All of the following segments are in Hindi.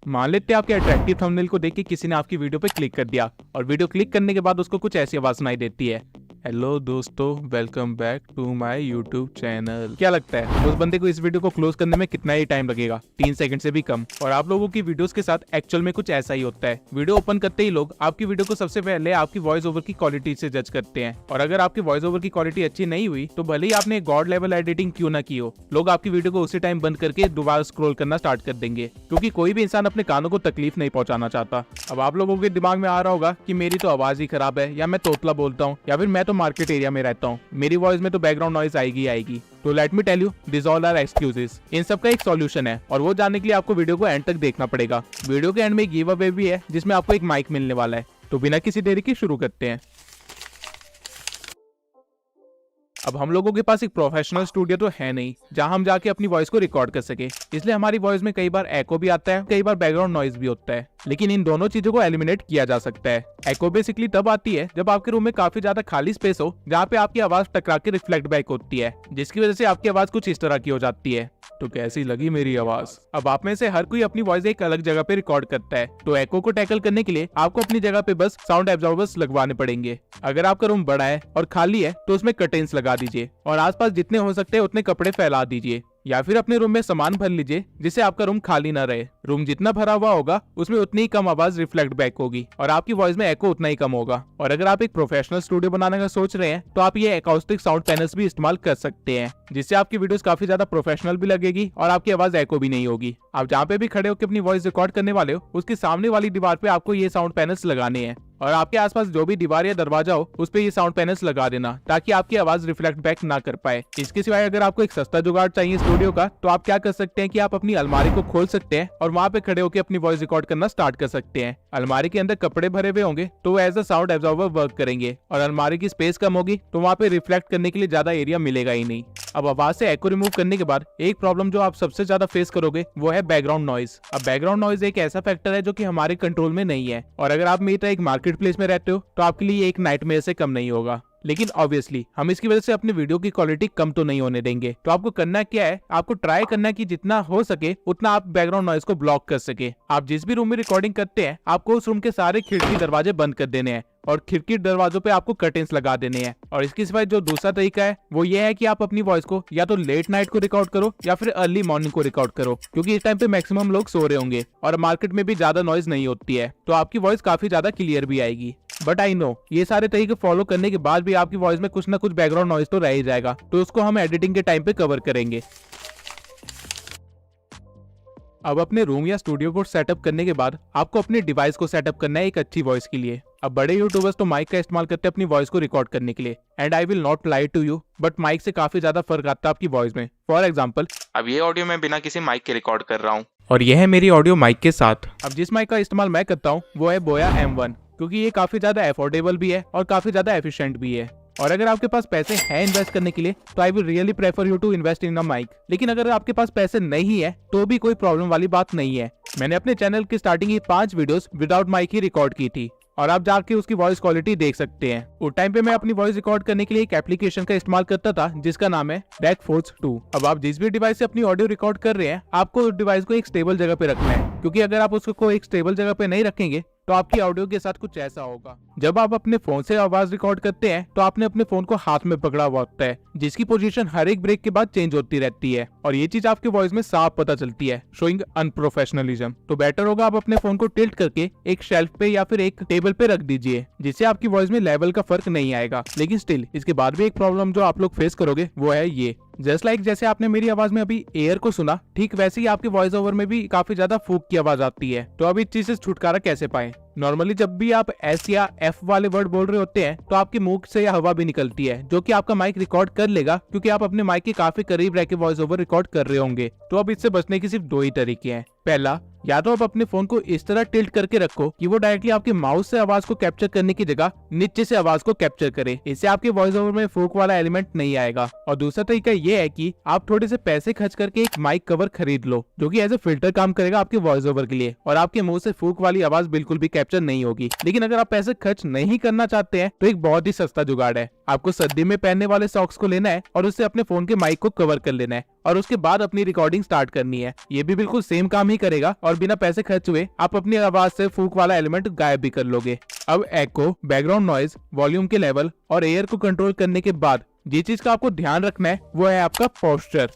मान लेते हैं आपके अट्रैक्टिव थंबनेल को देख के किसी ने आपकी वीडियो पे क्लिक कर दिया और वीडियो क्लिक करने के बाद उसको कुछ ऐसी आवाज सुनाई देती है, हेलो दोस्तों, welcome back to my YouTube channel. क्या लगता है उस बंदे को इस वीडियो को क्लोज करने में कितना ही टाइम लगेगा? 3 सेकंड से भी कम। और आप लोगों की वीडियोस के साथ एक्चुअल में कुछ ऐसा ही होता है। वीडियो ओपन करते ही लोग आपकी वीडियो को सबसे पहले आपकी वॉइस ओवर की क्वालिटी से जज करते हैं, और अगर आपकी वॉइस ओवर की क्वालिटी अच्छी नहीं हुई तो भले ही आपने गॉड लेवल एडिटिंग क्यों ना की हो, लोग आपकी वीडियो को उसी टाइम बंद करके दोबारा स्क्रॉल करना स्टार्ट कर देंगे, क्योंकि कोई भी इंसान अपने कानों को तकलीफ नहीं पहुंचाना चाहता। अब आप लोगों के दिमाग में आ रहा होगा कि मेरी तो आवाज ही खराब है, या मैं तोतला बोलता हूँ, या फिर मैं तो मार्केट एरिया में रहता हूँ, मेरी वॉइस में तो बैकग्राउंड नॉइज आएगी। तो let me tell you, this all are excuses. इन सब का एक सॉल्यूशन है, और वो जानने के लिए आपको वीडियो को एंड तक देखना पड़ेगा। वीडियो के एंड में एक गिव अवे भी है जिसमें आपको एक माइक मिलने वाला है। तो बिना किसी देरी के शुरू करते हैं। अब हम लोगों के पास एक प्रोफेशनल स्टूडियो तो है नहीं जहां हम जाके अपनी वॉइस को रिकॉर्ड कर सके, इसलिए हमारी वॉइस में कई बार एको भी आता है, कई बार बैकग्राउंड नॉइज भी होता है। लेकिन इन दोनों चीजों को एलिमिनेट किया जा सकता है। एको बेसिकली तब आती है जब आपके रूम में काफी ज्यादा खाली स्पेस हो जहाँ पे आपकी आवाज टकरा के रिफ्लेक्ट बैक होती है, जिसकी वजह से आपकी आवाज कुछ इस तरह की हो जाती है। तो कैसी लगी मेरी आवाज? अब आप में से हर कोई अपनी वॉइस एक अलग जगह पे रिकॉर्ड करता है, तो एको को टैकल करने के लिए आपको अपनी जगह पे बस साउंड एब्जॉर्बर्स लगवाने पड़ेंगे। अगर आपका रूम बड़ा है और खाली है तो उसमें कर्टेन्स लगा दीजिए, और आसपास जितने हो सकते हैं उतने कपड़े फैला दीजिए, या फिर अपने रूम में सामान भर लीजिए जिससे आपका रूम खाली ना रहे। रूम जितना भरा हुआ होगा उसमें उतनी ही कम आवाज रिफ्लेक्ट बैक होगी और आपकी वॉइस में एको उतना ही कम होगा। और अगर आप एक प्रोफेशनल स्टूडियो बनाने का सोच रहे हैं तो आप ये अकाउस्टिक साउंड पैनल्स भी इस्तेमाल कर सकते हैं, जिससे आपकी वीडियोस काफी ज्यादा प्रोफेशनल भी लगेगी और आपकी आवाज एको भी नहीं होगी। आप जहाँ पे भी खड़े होकर अपनी वॉइस रिकॉर्ड करने वाले हो उसके सामने वाली दीवार पे आपको ये साउंड पैनल्स लगाने हैं, और आपके आसपास जो भी दीवार या दरवाजा हो उस पे ये साउंड पैनल्स लगा देना ताकि आपकी आवाज रिफ्लेक्ट बैक ना कर पाए। इसके सिवाय अगर आपको एक सस्ता जुगाड़ चाहिए स्टूडियो का, तो आप क्या कर सकते हैं कि आप अपनी अलमारी को खोल सकते हैं और वहाँ पे खड़े होकर अपनी वॉइस रिकॉर्ड करना स्टार्ट कर सकते हैं। अलमारी के अंदर कपड़े भरे हुए होंगे तो वो as a sound absorber work करेंगे, और अलमारी की स्पेस कम होगी तो वहाँ पे रिफ्लेक्ट करने के लिए ज्यादा एरिया मिलेगा ही नहीं। अब आवाज से एको रिमूव करने के बाद एक प्रॉब्लम जो आप सबसे ज्यादा फेस करोगे वो है बैकग्राउंड नॉइज। अब बैकग्राउंड नॉइज एक ऐसा फैक्टर है जो कि हमारे कंट्रोल में नहीं है, और अगर आप मेरी तरह एक मार्केट प्लेस में रहते हो तो आपके लिए एक नाइटमेयर से कम नहीं होगा। लेकिन ऑब्वियसली हम इसकी वजह से अपनी वीडियो की क्वालिटी कम तो नहीं होने देंगे। तो आपको करना क्या है, आपको ट्राई करना है कि जितना हो सके उतना आप बैकग्राउंड नॉइज को ब्लॉक कर सके। आप जिस भी रूम में रिकॉर्डिंग करते हैं आपको उस रूम के सारे खिड़की दरवाजे बंद कर देने हैं, और खिड़की दरवाजों पे आपको कर्टेन्स लगा देने हैं। और इसके सिवाय जो दूसरा तरीका है वो ये है कि आप अपनी वॉइस को या तो लेट नाइट को रिकॉर्ड करो या फिर अर्ली मॉर्निंग को रिकॉर्ड करो, क्योंकि इस टाइम पे मैक्सिमम लोग सो रहे होंगे और मार्केट में भी ज्यादा नॉइज नहीं होती है, तो आपकी वॉइस काफी ज्यादा क्लियर भी आएगी। बट आई नो ये सारे तरीके फॉलो करने के बाद भी आपकी वॉइस में कुछ ना कुछ बैकग्राउंड नॉइज तो रह ही जाएगा, तो उसको हम एडिटिंग के टाइम पे कवर करेंगे। अब अपने रूम या स्टूडियो को सेटअप करने के बाद आपको अपने डिवाइस को सेटअप करना है एक अच्छी वॉइस के लिए। अब बड़े यूट्यूबर्स तो माइक का इस्तेमाल करते हैं अपनी वॉइस को रिकॉर्ड करने के लिए, and I will not lie to you, but mic से काफी ज्यादा फर्क आता है आपकी वॉइस में। फॉर एग्जाम्पल, अब ये ऑडियो मैं बिना किसी माइक के रिकॉर्ड कर रहा हूँ, और यह है मेरी ऑडियो माइक के साथ। अब जिस माइक का इस्तेमाल मैं करता हूँ वो है बोया M1, क्योंकि ये काफी ज्यादा अफोर्डेबल भी है और काफी ज्यादा एफिशिएंट भी है। और अगर आपके पास पैसे हैं इन्वेस्ट करने के लिए तो I will really prefer you to invest in a mic. लेकिन अगर आपके पास पैसे नहीं है तो भी कोई प्रॉब्लम वाली बात नहीं है। मैंने अपने चैनल की स्टार्टिंग की 5 वीडियोस विदाउट माइक ही रिकॉर्ड की थी, और आप जाके उसकी वॉइस क्वालिटी देख सकते हैं। उस टाइम पे मैं अपनी वॉइस रिकॉर्ड करने के लिए एक एप्लीकेशन का इस्तेमाल करता था जिसका नाम है DAC-Force 2। अब आप जिस भी डिवाइस से अपनी ऑडियो रिकॉर्ड कर रहे हैं आपको उस डिवाइस को एक स्टेबल जगह पे रखना है, क्योंकि अगर आप उसको एक स्टेबल जगह पे नहीं रखेंगे तो आपकी ऑडियो के साथ कुछ ऐसा होगा। जब आप अपने फोन से आवाज रिकॉर्ड करते हैं तो आपने अपने फोन को हाथ में पकड़ा हुआ होता है, जिसकी पोजीशन हर एक ब्रेक के बाद चेंज होती रहती है, और ये चीज आपके वॉइस में साफ पता चलती है, शोइंग अनप्रोफेशनलिज्म। तो बेटर होगा आप अपने फोन को टिल्ट करके एक शेल्फ पे या फिर एक टेबल पे रख दीजिए, जिससे आपकी वॉइस में लेवल का फर्क नहीं आएगा। लेकिन स्टिल इसके बाद भी एक प्रॉब्लम जो आप लोग फेस करोगे वो है ये, जस्ट लाइक जैसे आपने मेरी आवाज में अभी एयर को सुना, ठीक वैसे ही आपके वॉइस ओवर में भी काफी ज्यादा फूक की आवाज आती है। तो अब इस चीज से छुटकारा कैसे पाएं? नॉर्मली जब भी आप एस या एफ वाले वर्ड बोल रहे होते हैं तो आपके मुंह से हवा भी निकलती है, जो कि आपका माइक रिकॉर्ड कर लेगा, क्योंकि आप अपने माइक के काफी करीब रह के वॉइस ओवर रिकॉर्ड कर रहे होंगे। तो अब इससे बचने के सिर्फ 2 ही तरीके हैं। पहला, या तो आप अपने फोन को इस तरह टिल्ट करके रखो कि वो डायरेक्टली आपके माउस से आवाज को कैप्चर करने की जगह नीचे से आवाज को कैप्चर करे, इससे आपके वॉइस ओवर में फूक वाला एलिमेंट नहीं आएगा। और दूसरा तरीका ये है कि आप थोड़े से पैसे खर्च करके एक माइक कवर खरीद लो, जो कि एज ए फिल्टर काम करेगा आपके वॉइस ओवर के लिए, और आपके मुंह से फूक वाली आवाज बिल्कुल भी कैप्चर नहीं होगी। लेकिन अगर आप पैसे खर्च नहीं करना चाहते हैं तो एक बहुत ही सस्ता जुगाड़ है। आपको सर्दी में पहनने वाले सॉक्स को लेना है और उससे अपने फोन के माइक को कवर कर लेना है और उसके बाद अपनी रिकॉर्डिंग स्टार्ट करनी है। ये भी बिल्कुल सेम काम ही करेगा और बिना पैसे खर्च हुए आप अपनी आवाज से फूक वाला एलिमेंट गायब भी कर लोगे। अब एको, बैकग्राउंड नॉइज, वॉल्यूम के लेवल और एयर को कंट्रोल करने के बाद जिस चीज का आपको ध्यान रखना है वो है आपका पोस्चर।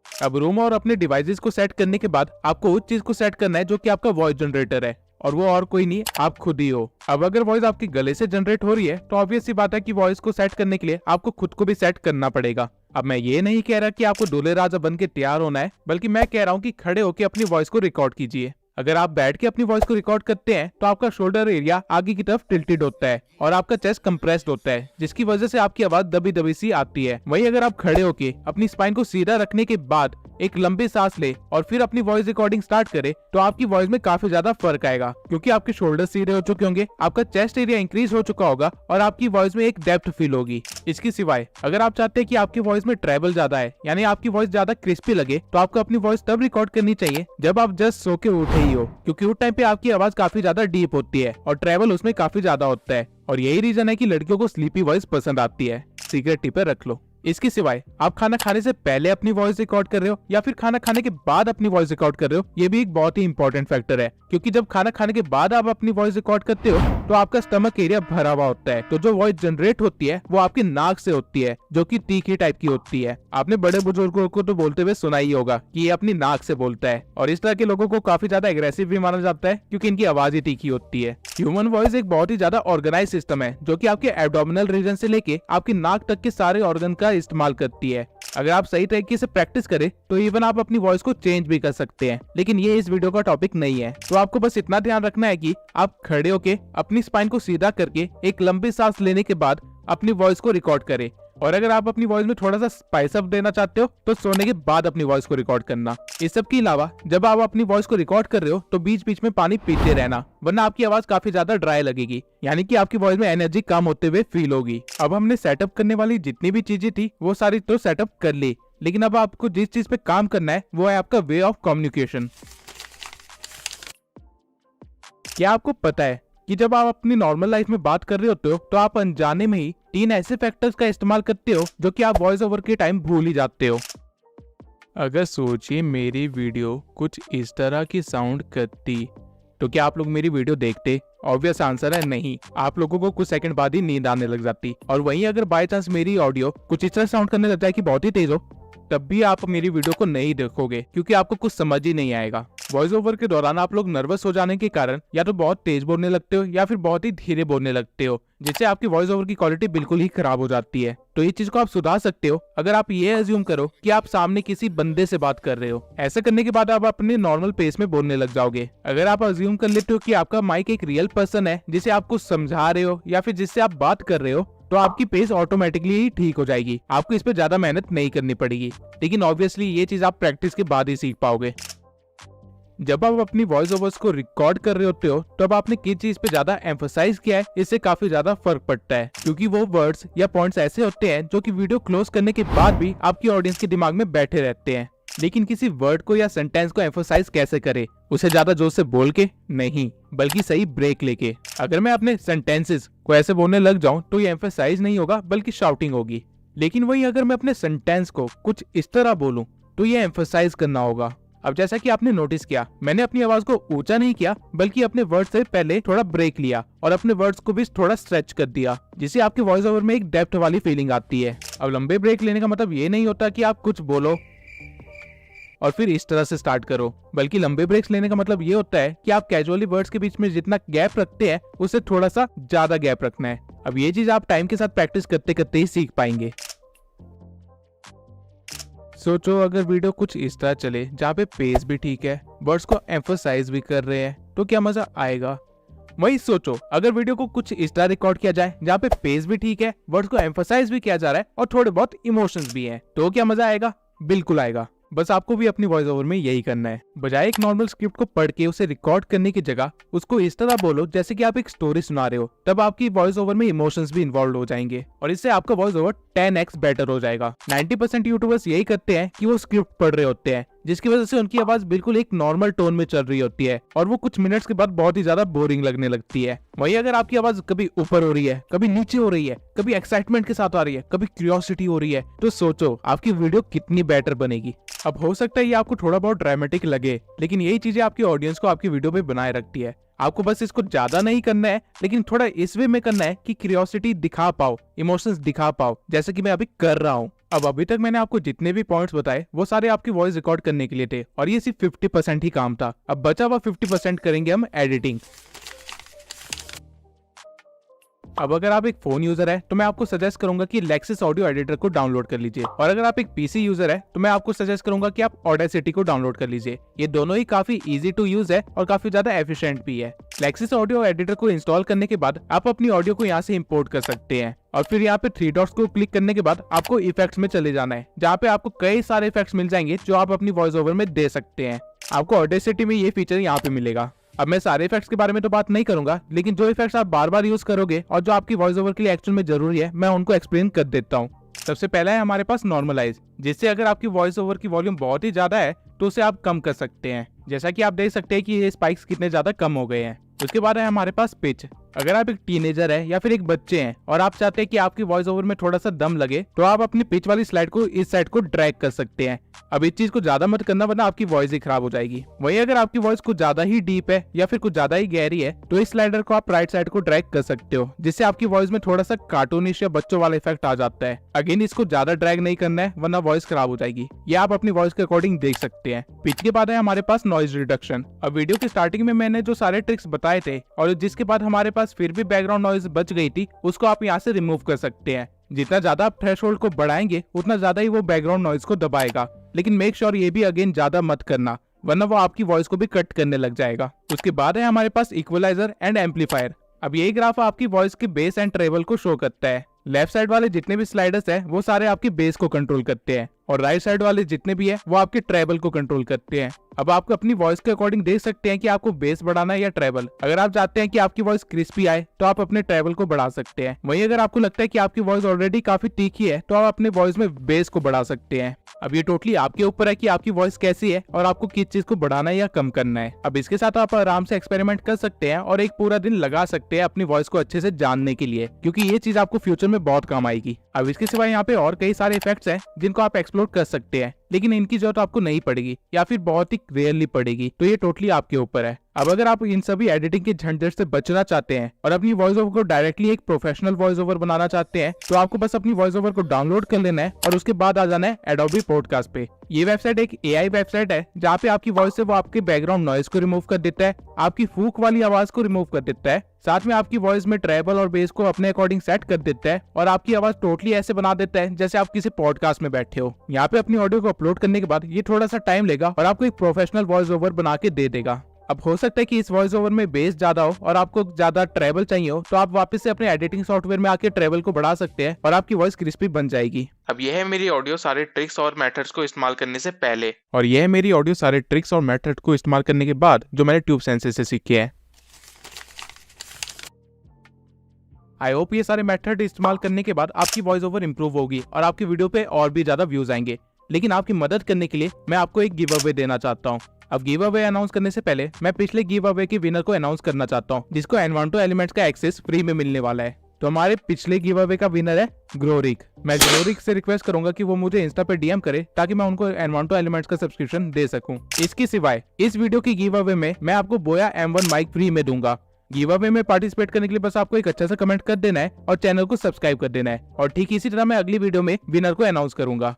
अब रूम और अपने डिवाइसेस को सेट करने के बाद आपको उस चीज को सेट करना है जो कि आपका वॉइस जनरेटर है और वो और कोई नहीं, आप खुद ही हो। अब अगर वॉइस आपके गले से जनरेट हो रही है तो ऑब्वियस सी बात है कि वॉइस को सेट करने के लिए आपको खुद को भी सेट करना पड़ेगा। अब मैं ये नहीं कह रहा कि आपको दूल्हे राजा बन के तैयार होना है, बल्कि मैं कह रहा हूँ कि खड़े होकर अपनी वॉइस को रिकॉर्ड कीजिए। अगर आप बैठ के अपनी वॉइस को रिकॉर्ड करते हैं तो आपका शोल्डर एरिया आगे की तरफ टिल्टेड होता है और आपका चेस्ट कंप्रेस्ड होता है, जिसकी वजह से आपकी आवाज दबी दबी सी आती है। वहीं अगर आप खड़े होके अपनी स्पाइन को सीधा रखने के बाद एक लंबी सांस ले और फिर अपनी वॉइस रिकॉर्डिंग स्टार्ट करे तो आपकी वॉइस में काफी ज्यादा फर्क आएगा, क्योंकि आपके शोल्डर सीधे हो चुके होंगे, आपका चेस्ट एरिया इंक्रीज हो चुका होगा और आपकी वॉइस में एक डेप्थ फील होगी। इसके सिवाय अगर आप चाहते हैं कि आपकी वॉइस में ट्रेवल ज्यादा है, यानी आपकी वॉइस ज्यादा क्रिस्पी लगे, तो आपको अपनी वॉइस तब रिकॉर्ड करनी चाहिए जब आप जस्ट सो के उठे ही हो, क्योंकि उस टाइम पे आपकी आवाज काफी ज्यादा डीप होती है और ट्रेवल उसमें काफी ज्यादा होता है। और यही रीजन है कि लड़कियों को स्लीपी वॉइस पसंद आती है। सीक्रेट टिप पे रख लो। इसके सिवाय आप खाना खाने से पहले अपनी वॉइस रिकॉर्ड कर रहे हो या फिर खाना खाने के बाद अपनी वॉइस रिकॉर्ड कर रहे हो, ये भी एक बहुत ही इंपॉर्टेंट फैक्टर है, क्योंकि जब खाना खाने के बाद आप अपनी वॉइस रिकॉर्ड करते हो तो आपका स्टमक एरिया भरा हुआ होता है, तो जो वॉइस जनरेट होती है वो आपकी नाक से होती है, जो कि तीखी टाइप की होती है। आपने बड़े बुजुर्गों को तो बोलते हुए सुना ही होगा कि ये अपनी नाक से बोलता है, और इस तरह के लोगों को काफी ज्यादा एग्रेसिव भी माना जाता है क्योंकि इनकी आवाज ही तीखी होती है। ह्यूमन वॉइस एक बहुत ही ज्यादा ऑर्गेनाइज सिस्टम है जो कि आपके एब्डोमिनल रीजन से लेके आपकी नाक तक के सारे ऑर्गन का इस्तेमाल करती है। अगर आप सही तरीके से प्रैक्टिस करें तो इवन आप अपनी वॉइस को चेंज भी कर सकते हैं, लेकिन ये इस वीडियो का टॉपिक नहीं है। तो आपको बस इतना ध्यान रखना है कि आप खड़े होके अपनी स्पाइन को सीधा करके एक लंबी सांस लेने के बाद अपनी वॉइस को रिकॉर्ड करें, और अगर आप अपनी वॉइस में थोड़ा सा स्पाइस अप देना चाहते हो तो सोने के बाद अपनी वॉइस को रिकॉर्ड करना। इस सब के अलावा जब आप अपनी वॉइस को रिकॉर्ड कर रहे हो तो बीच बीच में पानी पीते रहना, वरना आपकी आवाज काफी ज्यादा ड्राई लगेगी, यानी कि आपकी वॉइस में एनर्जी कम होते हुए फील होगी। अब हमने सेटअप करने वाली जितनी भी चीजें थी वो सारी तो सेटअप कर ली, लेकिन अब आपको जिस चीज पे काम करना है वो है आपका वे ऑफ कम्युनिकेशन। क्या आपको पता है कि जब आप अपनी नॉर्मल लाइफ में बात कर रहे होते हो तो आप अनजाने में ही 3 ऐसे फैक्टर्स का इस्तेमाल करते हो जो कि आप वॉइस ओवर के टाइम भूल ही जाते हो। अगर सोचिए मेरी वीडियो कुछ इस तरह की साउंड करती तो क्या आप लोग मेरी वीडियो देखते? ऑब्वियस आंसर है नहीं। आप लोगों को कुछ सेकंड बाद ही नींद आने लग जाती। और वहीं अगर बाय चांस मेरी ऑडियो कुछ इस तरह साउंड करने लग जाए कि बहुत ही तेज हो, तब भी आप मेरी वीडियो को नहीं देखोगे, क्योंकि आपको कुछ समझ ही नहीं आएगा। वॉइस ओवर के दौरान आप लोग नर्वस हो जाने के कारण या तो बहुत तेज बोलने लगते हो या फिर बहुत ही धीरे बोलने लगते हो, जिससे आपकी वॉइस ओवर की क्वालिटी बिल्कुल ही खराब हो जाती है। तो ये चीज को आप सुधार सकते हो अगर आप ये अज्यूम करो कि आप सामने किसी बंदे से बात कर रहे हो। ऐसा करने के बाद आप अपने नॉर्मल पेस में बोलने लग जाओगे। अगर आप अज्यूम कर लेते हो कि आपका माइक एक रियल पर्सन है जिसे आप कुछ समझा रहे हो या फिर जिससे आप बात कर रहे हो, तो आपकी पेस ऑटोमेटिकली ही ठीक हो जाएगी। आपको इस पे ज्यादा मेहनत नहीं करनी पड़ेगी, लेकिन ऑब्वियसली ये चीज आप प्रैक्टिस के बाद ही सीख पाओगे। जब आप अपनी वॉइस ओवर्स को रिकॉर्ड कर रहे होते हो तब आपने किस चीज पे ज्यादा एम्फसाइज किया है, इससे काफी ज्यादा फर्क पड़ता है, क्योंकि वो वर्ड्स या पॉइंट्स ऐसे होते हैं जो कि वीडियो क्लोज करने के बाद भी आपकी ऑडियंस के दिमाग में बैठे रहते हैं। लेकिन किसी वर्ड को या सेंटेंस को एम्फसाइज कैसे करे? उसे ज्यादा जोर से बोल के नहीं, बल्कि सही ब्रेक लेके। अगर मैं अपने सेंटेंसेस को ऐसे बोलने लग जाऊं तो ये एम्फसाइज नहीं होगा बल्कि शाउटिंग होगी, लेकिन वही अगर मैं अपने सेंटेंस को कुछ इस तरह बोलूं तो ये एम्फसाइज करना होगा। अब जैसा कि आपने नोटिस किया, मैंने अपनी आवाज को ऊंचा नहीं किया बल्कि अपने वर्ड से पहले थोड़ा ब्रेक लिया और अपने वर्ड्स को भी थोड़ा स्ट्रेच कर दिया, जिससे आपके वॉइस ओवर में एक डेप्थ वाली फीलिंग आती है। अब लंबे ब्रेक लेने का मतलब ये नहीं होता कि आप कुछ बोलो और फिर इस तरह से स्टार्ट करो, बल्कि लंबे ब्रेक्स लेने का मतलब ये होता है कि आप कैजुअली वर्ड्स के बीच में जितना गैप रखते हैं उससे थोड़ा सा ज्यादा गैप रखना है। अब ये चीज आप टाइम के साथ प्रैक्टिस करते करते ही सीख पाएंगे। सोचो अगर वीडियो कुछ इस तरह चले जहाँ पे पेस भी ठीक है, वर्ड्स को एम्फसाइज भी कर रहे हैं, तो क्या मजा आएगा। वही सोचो अगर वीडियो को कुछ इस तरह रिकॉर्ड किया जाए जहाँ पे पेस भी ठीक है, वर्ड्स को एम्फसाइज भी किया जा रहा है और थोड़े बहुत इमोशंस भी हैं, तो क्या मजा आएगा? बिल्कुल आएगा। बस आपको भी अपनी वॉइस ओवर में यही करना है। बजाय एक नॉर्मल स्क्रिप्ट को पढ़ के उसे रिकॉर्ड करने की जगह उसको इस तरह बोलो जैसे कि आप एक स्टोरी सुना रहे हो, तब आपकी वॉइस ओवर में इमोशंस भी इन्वॉल्व हो जाएंगे और इससे आपका वॉइस ओवर 10x बेटर हो जाएगा। 90% यूट्यूबर्स यही करते हैं कि वो स्क्रिप्ट पढ़ रहे होते हैं, जिसकी वजह से उनकी आवाज बिल्कुल एक नॉर्मल टोन में चल रही होती है और वो कुछ मिनट्स के बाद बहुत ही ज्यादा बोरिंग लगने लगती है। वहीं अगर आपकी आवाज कभी ऊपर हो रही है, कभी नीचे हो रही है, कभी एक्साइटमेंट के साथ आ रही है, कभी क्यूरियोसिटी हो रही है, तो सोचो आपकी वीडियो कितनी बेटर बनेगी। अब हो सकता है ये आपको थोड़ा बहुत ड्रामेटिक लगे, लेकिन यही चीजें आपकी ऑडियंस को आपकी वीडियो में बनाए रखती है। आपको बस इसको ज्यादा नहीं करना है, लेकिन थोड़ा इस वे में करना है कि क्यूरियोसिटी दिखा पाओ, इमोशंस दिखा पाओ, जैसे कि मैं अभी कर रहा हूँ। अब अभी तक मैंने आपको जितने भी पॉइंट्स बताए वो सारे आपकी वॉइस रिकॉर्ड करने के लिए थे और ये सिर्फ 50% ही काम था। अब बचा हुआ 50% करेंगे हम एडिटिंग। अब अगर आप एक फोन यूजर है तो मैं आपको सजेस्ट करूंगा कि लेक्सिस ऑडियो एडिटर को डाउनलोड कर लीजिए, और अगर आप एक पीसी यूजर है तो मैं आपको सजेस्ट करूंगा कि आप ऑडेसिटी को डाउनलोड कर लीजिए। ये दोनों ही काफी इजी टू यूज है और काफी ज्यादा एफिशिएंट भी है। लेक्सिस ऑडियो एडिटर को इंस्टॉल करने के बाद आप अपनी ऑडियो को यहाँ से इंपोर्ट कर सकते हैं और फिर यहाँ पे 3 डॉट्स को क्लिक करने के बाद आपको इफेक्ट्स में चले जाना है, जहाँ पे आपको कई सारे इफेक्ट्स मिल जाएंगे जो आप अपनी वॉइस ओवर में दे सकते हैं। आपको ऑडेसिटी में ये फीचर यहाँ पे मिलेगा। अब मैं सारे इफेक्ट्स के बारे में तो बात नहीं करूंगा, लेकिन जो इफेक्ट्स आप बार बार यूज करोगे और जो आपकी वॉइस ओवर के लिए एक्चुअल में जरूरी है, मैं उनको एक्सप्लेन कर देता हूँ। सबसे पहला है हमारे पास नॉर्मलाइज, जिससे अगर आपकी वॉइस ओवर की वॉल्यूम बहुत ही ज्यादा है तो उसे आप कम कर सकते हैं। जैसा कि आप देख सकते हैं कि ये स्पाइक्स कितने ज्यादा कम हो गए हैं। उसके बाद है हमारे पास पिच। अगर आप एक टीनेजर है या फिर एक बच्चे हैं और आप चाहते हैं कि आपकी वॉइस ओवर में थोड़ा सा दम लगे, तो आप अपनी पिच वाली स्लाइड को इस साइड को ड्रैग कर सकते हैं। अब इस चीज को ज्यादा मत करना, वरना आपकी वॉइस ही खराब हो जाएगी। वहीं अगर आपकी वॉइस कुछ ज्यादा ही डीप है या फिर कुछ ज्यादा ही गहरी है, तो इस स्लाइडर को आप राइट साइड को ड्रैग कर सकते हो, जिससे आपकी वॉइस में थोड़ा सा कार्टूनिश या बच्चों वाला इफेक्ट आ जाता है। अगेन इसको ज्यादा ड्रैग नहीं करना है, वरना वॉइस खराब हो जाएगी। ये आप अपनी वॉइस के अकॉर्डिंग देख सकते हैं। पिच के बाद है हमारे पास नॉइज रिडक्शन। अब वीडियो की स्टार्टिंग में मैंने जो सारे ट्रिक्स बताए थे और जिसके बाद हमारे पास फिर भी बैकग्राउंड नॉइज बच गई थी, उसको आप यहाँ से रिमूव कर सकते हैं। जितना ज्यादा आप थ्रेशोल्ड को बढ़ाएंगे उतना ज्यादा ही वो बैकग्राउंड नॉइज को दबाएगा, लेकिन मेक श्योर ये भी अगेन ज्यादा मत करना, वरना वो आपकी वॉइस को भी कट करने लग जाएगा। उसके बाद है हमारे पास इक्वलाइजर एंड एम्पलीफायर। अब यही ग्राफ आपकी वॉइस के बेस एंड ट्रेबल को शो करता है। लेफ्ट साइड वाले जितने भी स्लाइडर्स है वो सारे आपके बेस को कंट्रोल करते हैं और राइट साइड वाले जितने भी है वो आपके ट्रेबल को कंट्रोल करते हैं। अब आप अपनी वॉइस के अकॉर्डिंग देख सकते हैं कि आपको बेस बढ़ाना है या ट्रेबल। अगर आप चाहते हैं कि आपकी वॉइस क्रिस्पी आए तो आप अपने ट्रेबल को बढ़ा सकते हैं। वहीं अगर आपको लगता है कि आपकी वॉइस ऑलरेडी काफी तीखी है तो आप अपने वॉइस में बेस को बढ़ा सकते हैं। अब ये टोटली आपके ऊपर है कि आपकी वॉइस कैसी है और आपको किस चीज को बढ़ाना है या कम करना है। अब इसके साथ आप आराम से एक्सपेरिमेंट कर सकते हैं और एक पूरा दिन लगा सकते हैं अपनी वॉइस को अच्छे से जानने के लिए, क्योंकि ये चीज आपको फ्यूचर में बहुत काम आएगी। अब इसके सिवाय यहाँ पे और कई सारे इफेक्ट्स हैं जिनको आप एक्सप्लोर कर सकते हैं, लेकिन इनकी जरूरत आपको नहीं पड़ेगी या फिर बहुत ही रेयरली पड़ेगी, तो ये टोटली आपके ऊपर है। अब अगर आप इन सभी एडिटिंग के झंझट से बचना चाहते हैं और अपनी वॉइस ओवर को डायरेक्टली एक प्रोफेशनल वॉइस ओवर बनाना चाहते हैं, तो आपको बस अपनी वॉइस ओवर को डाउनलोड कर लेना है और उसके बाद आ जाना है एडोबी पॉडकास्ट पे। ये वेबसाइट एक एआई वेबसाइट है जहाँ पे आपकी वॉइस से वो आपके बैकग्राउंड नॉइज को रिमूव कर देता है, आपकी फूक वाली आवाज को रिमूव कर देता है, साथ में आपकी वॉइस में ट्रेबल और बेस को अपने अकॉर्डिंग सेट कर देता है और आपकी आवाज टोटली ऐसे बना देता है जैसे आप किसी पॉडकास्ट में बैठे हो। यहाँ पे अपनी ऑडियो को अपलोड करने के बाद ये थोड़ा सा टाइम लेगा और आपको एक प्रोफेशनल वॉइस ओवर बना के दे देगा। अब हो सकता है कि इस वॉइस ओवर में बेस ज्यादा हो और आपको ज्यादा ट्रेबल चाहिए हो, तो आप वापस से अपने एडिटिंग सॉफ्टवेयर में आके ट्रेबल को बढ़ा सकते हैं और आपकी वॉइस क्रिस्पी बन जाएगी। अब यह है मेरी ऑडियो सारे ट्रिक्स और मेथड्स को इस्तेमाल करने से पहले, और यह है मेरी ऑडियो सारे ट्रिक्स और मेथड को इस्तेमाल करने के बाद जो मैंने ट्यूब सेंसर से सीखे हैं। आई होप ये सारे मेथड इस्तेमाल करने के बाद आपकी वॉइस ओवर इंप्रूव होगी और आपकी वीडियो पे और भी ज्यादा व्यूज आएंगे। लेकिन आपकी मदद करने के लिए मैं आपको एक गिव अवे देना चाहता हूँ। अब गिव अवे अनाउंस करने से पहले मैं पिछले गिव अवे के विनर को अनाउंस करना चाहता हूँ, जिसको एनवांटो एलिमेंट्स का एक्सेस फ्री में मिलने वाला है। तो हमारे पिछले गिव अवे का विनर है ग्रोरिक। मैं ग्रोरिक से रिक्वेस्ट करूंगा कि वो मुझे इंस्टा पे डीएम करे ताकि मैं उनको एनवांटो एलिमेंट्स का सब्सक्रिप्शन दे सकूं। इसके सिवाय इस वीडियो की गिव अवे में मैं आपको बोया M1 माइक फ्री में दूंगा। गिव अवे में पार्टिसिपेट करने के लिए बस आपको एक अच्छा सा कमेंट कर देना है और चैनल को सब्सक्राइब कर देना है, और ठीक इसी तरह मैं अगली वीडियो में विनर को अनाउंस करूंगा।